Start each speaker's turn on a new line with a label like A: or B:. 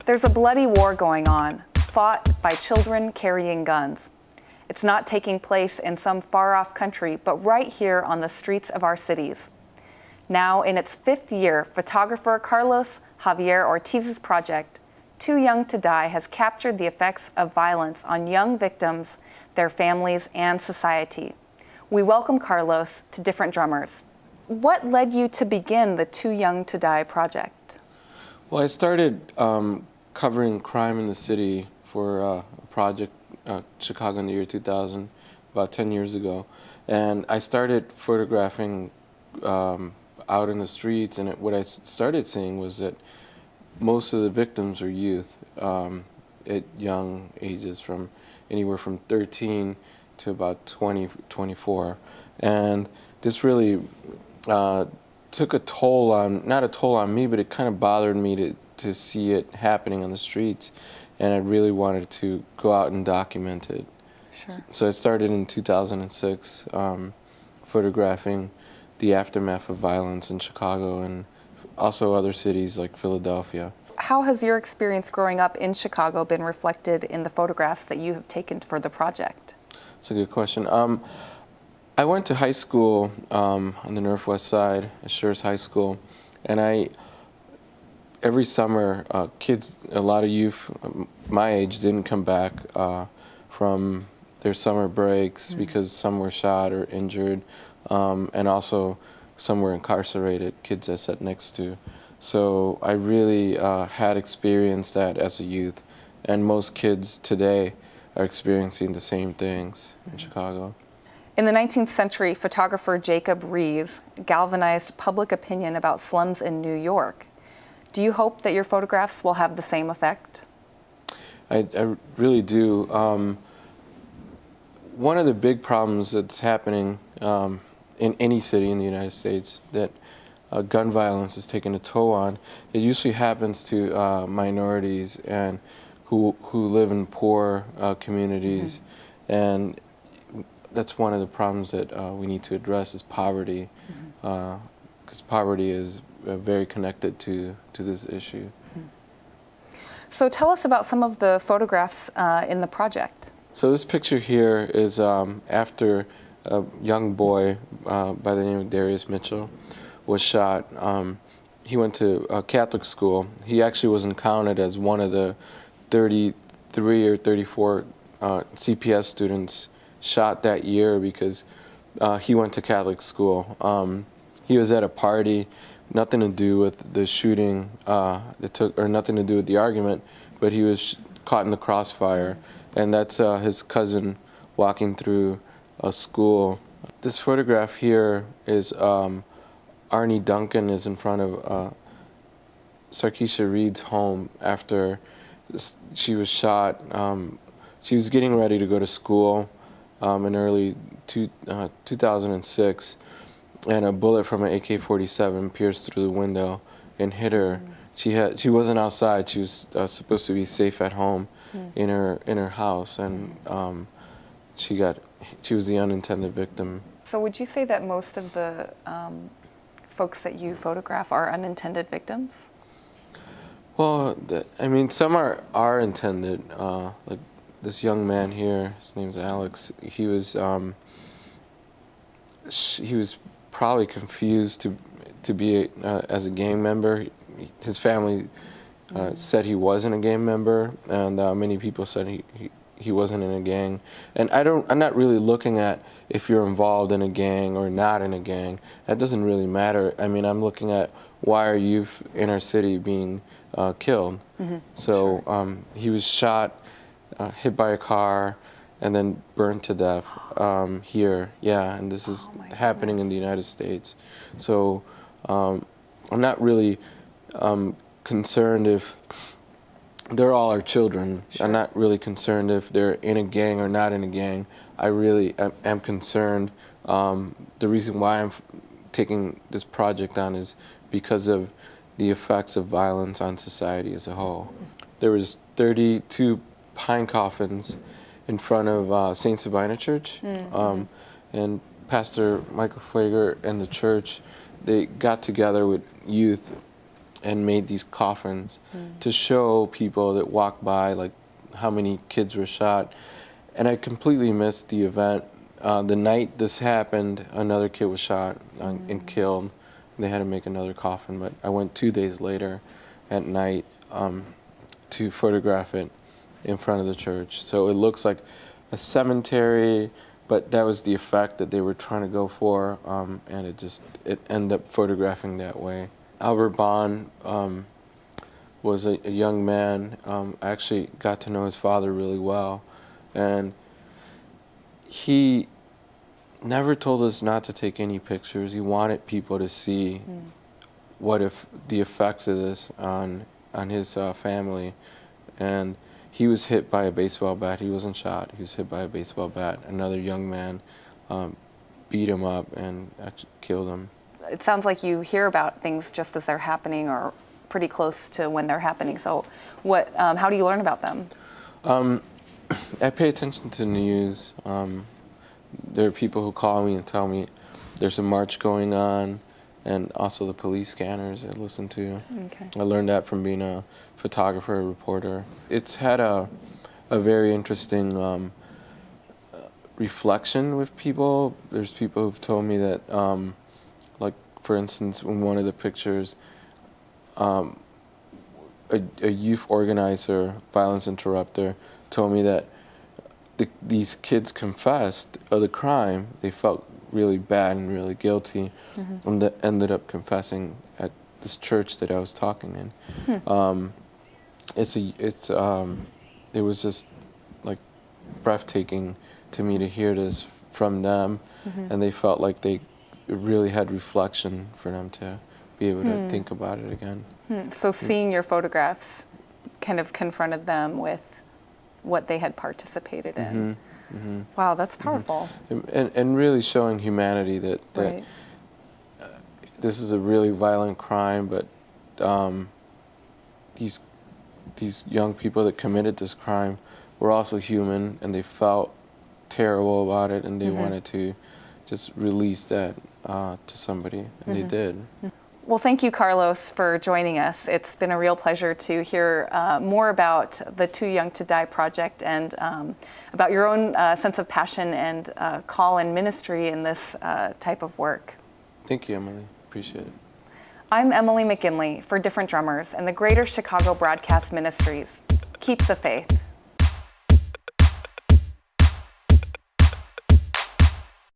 A: There's a bloody war going on, fought by children carrying guns. It's not taking place in some far-off country, but right here on the streets of our cities. Now, in its 5th year, photographer Carlos Javier Ortiz's project, Too Young to Die, has captured the effects of violence on young victims, their families, and society. We welcome Carlos to Different Drummers. What led you to begin the Too Young to Die project?
B: Well, I started covering crime in the city for a project, Chicago in the year 2000, about 10 years ago. And I started photographing out in the streets, and what I started seeing was that most of the victims are youth at young ages, from anywhere from 13 to about 20, 24. And this really took a toll on, not a toll on me, but it kind of bothered me to see it happening on the streets, and I really wanted to go out and document it.
A: Sure.
B: So I started in 2006 photographing the aftermath of violence in Chicago and also other cities like Philadelphia.
A: How has your experience growing up in Chicago been reflected in the photographs that you have taken for the project?
B: That's a good question. I went to high school on the Northwest Side at Schurz High School, and every summer, kids, a lot of youth my age didn't come back from their summer breaks because some were shot or injured, and also some were incarcerated, kids I sat next to. So I really had experienced that as a youth, and most kids today are experiencing the same things in Chicago.
A: In the 19th century, photographer Jacob Riis galvanized public opinion about slums in New York. Do you hope that your photographs will have the same effect?
B: I really do. One of the big problems that's happening in any city in the United States that gun violence is taking a toll on, it usually happens to minorities and who live in poor communities, and that's one of the problems that we need to address is poverty, because poverty is very connected to this issue.
A: So tell us about some of the photographs in the project.
B: So this picture here is after a young boy by the name of Darius Mitchell was shot. He went to a Catholic school. He actually wasn't counted as one of the 33 or 34 CPS students shot that year because he went to Catholic school. He was at a party, nothing to do with the shooting or nothing to do with the argument, but he was caught in the crossfire, and that's his cousin walking through a school. This photograph here is Arnie Duncan is in front of Sarkeisha Reed's home after she was shot. She was getting ready to go to school in early 2006, and a bullet from an AK-47 pierced through the window and hit her. She wasn't outside. She was supposed to be safe at home in her house, and she was the unintended victim.
A: So would you say that most of the folks that you photograph are unintended victims?
B: Well, I mean, some are intended. Like this young man here, his name's Alex. He was probably confused to be as a gang member. His family said he wasn't a gang member, and many people said he wasn't in a gang. And I'm not really looking at if you're involved in a gang or not in a gang. That doesn't really matter. I mean, I'm looking at why are youth in our city being killed. So sure. He was shot, hit by a car, and then burned to death here. Yeah, and this is happening in the United States. So I'm not really concerned if they're all our children. Sure. I'm not really concerned if they're in a gang or not in a gang. I really am concerned. The reason why I'm taking this project on is because of the effects of violence on society as a whole. There was 32 pine coffins in front of St. Sabina Church, and Pastor Michael Flager and the church, they got together with youth and made these coffins to show people that walk by like how many kids were shot. And I completely missed the event. The night this happened, another kid was shot and killed. They had to make another coffin, but I went 2 days later at night to photograph it in front of the church. So it looks like a cemetery, but that was the effect that they were trying to go for, and it ended up photographing that way. Albert Bond was a young man. I actually got to know his father really well, and he never told us not to take any pictures. He wanted people to see what if the effects of this on his family. And he was hit by a baseball bat. He wasn't shot. He was hit by a baseball bat. Another young man beat him up and actually killed him.
A: It sounds like you hear about things just as they're happening or pretty close to when they're happening. So how do you learn about them?
B: I pay attention to news. There are people who call me and tell me there's a march going on, and also the police scanners I listen to.
A: Okay.
B: I learned that from being a photographer, a reporter. It's had a very interesting reflection with people. There's people who've told me that, like for instance, in one of the pictures, a youth organizer, violence interrupter, told me that these kids confessed of the crime. They felt really bad and really guilty, and that ended up confessing at this church that I was talking in. It was just like breathtaking to me to hear this from them, and they felt like it really had reflection for them to be able to think about it again.
A: So seeing your photographs kind of confronted them with what they had participated in. Wow, that's powerful.
B: And really showing humanity that
A: Right.
B: This is a really violent crime, but these young people that committed this crime were also human, and they felt terrible about it, and they wanted to just release that to somebody, and they did.
A: Well, thank you, Carlos, for joining us. It's been a real pleasure to hear more about the Too Young to Die project and about your own sense of passion and call and ministry in this type of work.
B: Thank you, Emily. Appreciate it.
A: I'm Emily McGinley for Different Drummers and the Greater Chicago Broadcast Ministries. Keep the faith.